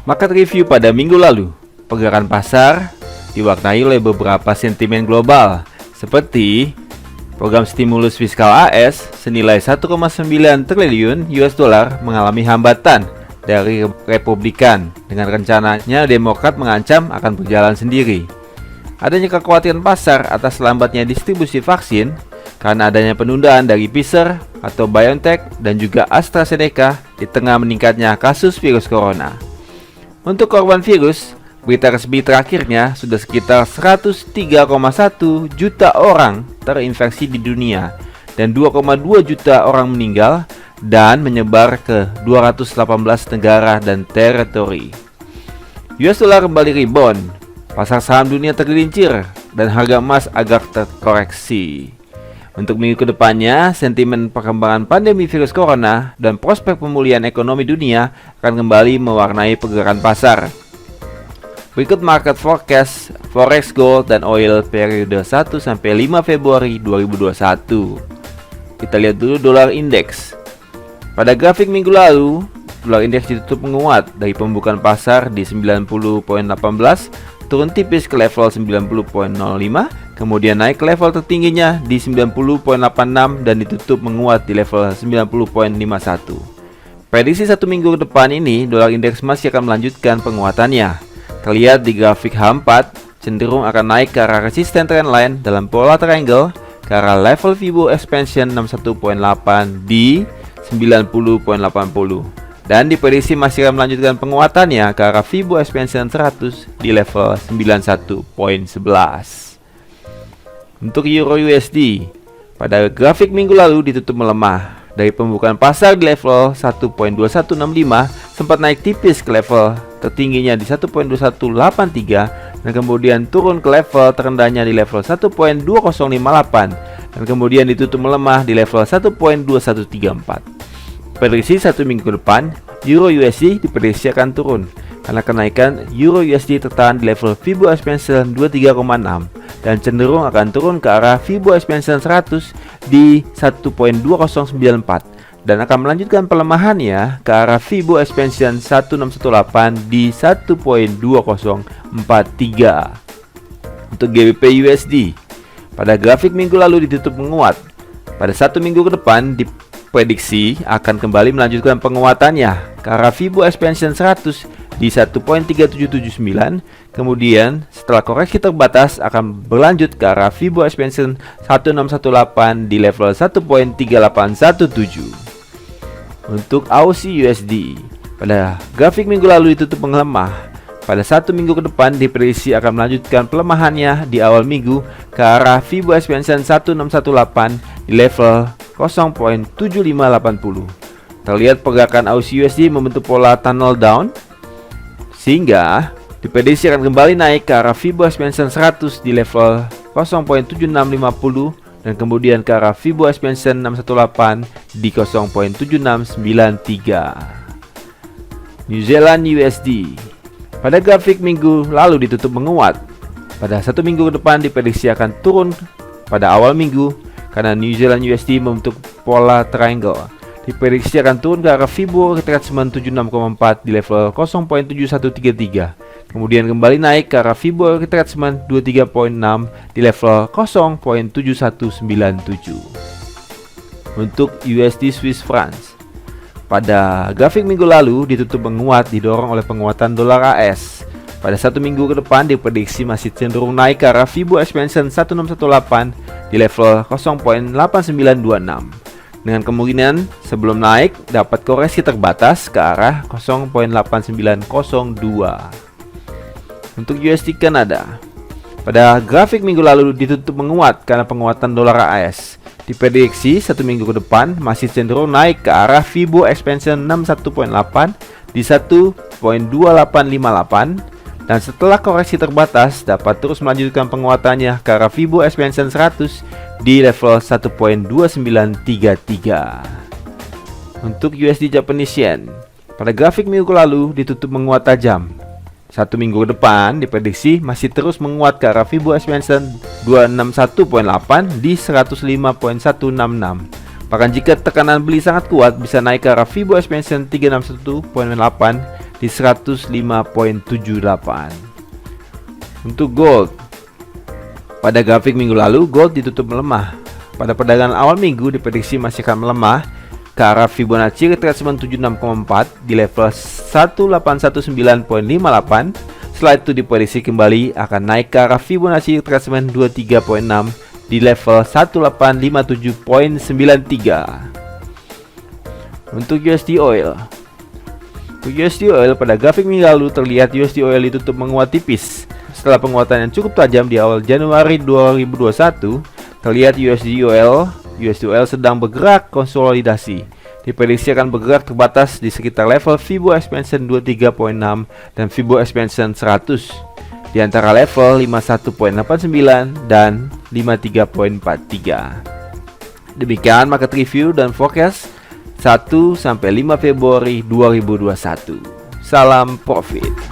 Market review pada minggu lalu. Pergerakan pasar diwarnai oleh beberapa sentimen global, seperti program stimulus fiskal AS senilai 1,9 triliun US dollar mengalami hambatan dari Republikan, dengan rencananya Demokrat mengancam akan berjalan sendiri. Adanya kekhawatiran pasar atas lambatnya distribusi vaksin karena adanya penundaan dari Pfizer atau BioNTech dan juga AstraZeneca di tengah meningkatnya kasus virus corona. Untuk korban virus, berita resmi terakhirnya sudah sekitar 103,1 juta orang terinfeksi di dunia dan 2,2 juta orang meninggal dan menyebar ke 218 negara dan teritori. US dollar kembali rebound, pasar saham dunia tergelincir dan harga emas agak terkoreksi. Untuk minggu kedepannya, sentimen perkembangan pandemi virus corona dan prospek pemulihan ekonomi dunia akan kembali mewarnai pergerakan pasar. Berikut market forecast forex, gold, dan oil periode 1-5 Februari 2021. Kita lihat dulu dolar indeks. Pada grafik minggu lalu, dolar indeks ditutup menguat dari pembukaan pasar di 90.18, turun tipis ke level 90.05, kemudian naik ke level tertingginya di 90.86 dan ditutup menguat di level 90.51. Prediksi satu minggu ke depan ini, dolar indeks masih akan melanjutkan penguatannya. Terlihat di grafik H4 cenderung akan naik ke arah resisten trendline dalam pola triangle ke arah level Fibo expansion 61.8 di 90.80 dan diprediksi masih akan melanjutkan penguatannya ke arah Fibo expansion 100 di level 91.11. Untuk Euro USD, pada grafik minggu lalu ditutup melemah dari pembukaan pasar di level 1.2165, sempat naik tipis ke level tertingginya di 1.2183 dan kemudian turun ke level terendahnya di level 1.2058 dan kemudian ditutup melemah di level 1.2134. Prediksi satu minggu ke depan, Euro USD diprediksi akan turun karena kenaikan Euro USD tertahan di level Fibo expansion 23,6 dan cenderung akan turun ke arah Fibo expansion 100 di 1.2094 dan akan melanjutkan pelemahannya ke arah Fibo expansion 1618 di 1.2043. Untuk GBP USD, pada grafik minggu lalu ditutup menguat. Pada satu minggu ke depan diprediksi akan kembali melanjutkan penguatannya ke arah Fibo expansion 100 di 1.3779, kemudian setelah koreksi terbatas akan berlanjut ke arah Fibo expansion 1618 di level 1.3817. Untuk Aussie USD, pada grafik minggu lalu ditutup melemah. Pada satu minggu ke depan diprediksi akan melanjutkan pelemahannya di awal minggu ke arah Fibo expansion 1618 di level 0.7580. Terlihat pergerakan Aussie USD membentuk pola tunnel down sehingga diprediksi akan kembali naik ke arah Fibo expansion 100 di level 0.7650 dan kemudian ke arah Fibo expansion 618 di 0.7693. New Zealand USD, pada grafik minggu lalu ditutup menguat. Pada satu minggu ke depan diprediksi akan turun pada awal minggu karena New Zealand USD membentuk pola triangle. Diprediksi akan turun ke arah Fibo retracement 76,4 di level 0.7133. Kemudian kembali naik ke arah Fibo retracement 23.6 di level 0.7197. Untuk USD Swiss francs, pada grafik minggu lalu ditutup menguat didorong oleh penguatan dolar AS. Pada satu minggu ke depan diprediksi masih cenderung naik ke arah Fibo expansion 1618 di level 0.8926. Dengan kemungkinan sebelum naik dapat koreksi terbatas ke arah 0.8902. Untuk USD Kanada, pada grafik minggu lalu ditutup menguat karena penguatan dolar AS. Diprediksi satu minggu ke depan masih cenderung naik ke arah Fibo expansion 61.8 di 1.2858 dan setelah koreksi terbatas dapat terus melanjutkan penguatannya ke arah Fibo expansion 100 di level 1.2933. Untuk USD Japanese Yen, pada grafik minggu lalu ditutup menguat tajam. Satu minggu ke depan diprediksi masih terus menguat ke arah Fibo expansion 261.8 di 105.166. Bahkan jika tekanan beli sangat kuat bisa naik ke arah Fibo expansion 361.8 di 105.78. Untuk gold, pada grafik minggu lalu gold ditutup melemah. Pada perdagangan awal minggu diprediksi masih akan melemah ke arah Fibonacci retracement 76,4 di level 1819.58. Setelah itu diprediksi kembali akan naik ke arah Fibonacci retracement 23.6 di level 1857.93. Untuk USD Oil, pada grafik minggu lalu terlihat USD Oil ditutup menguat tipis. Setelah penguatan yang cukup tajam di awal Januari 2021, terlihat USD Oil sedang bergerak konsolidasi. Diprediksi akan bergerak terbatas di sekitar level Fibo Expansion 23.6 dan Fibo Expansion 100 di antara level 51.89 dan 53.43. Demikian market review dan forecast 1 sampai 5 Februari 2021. Salam profit.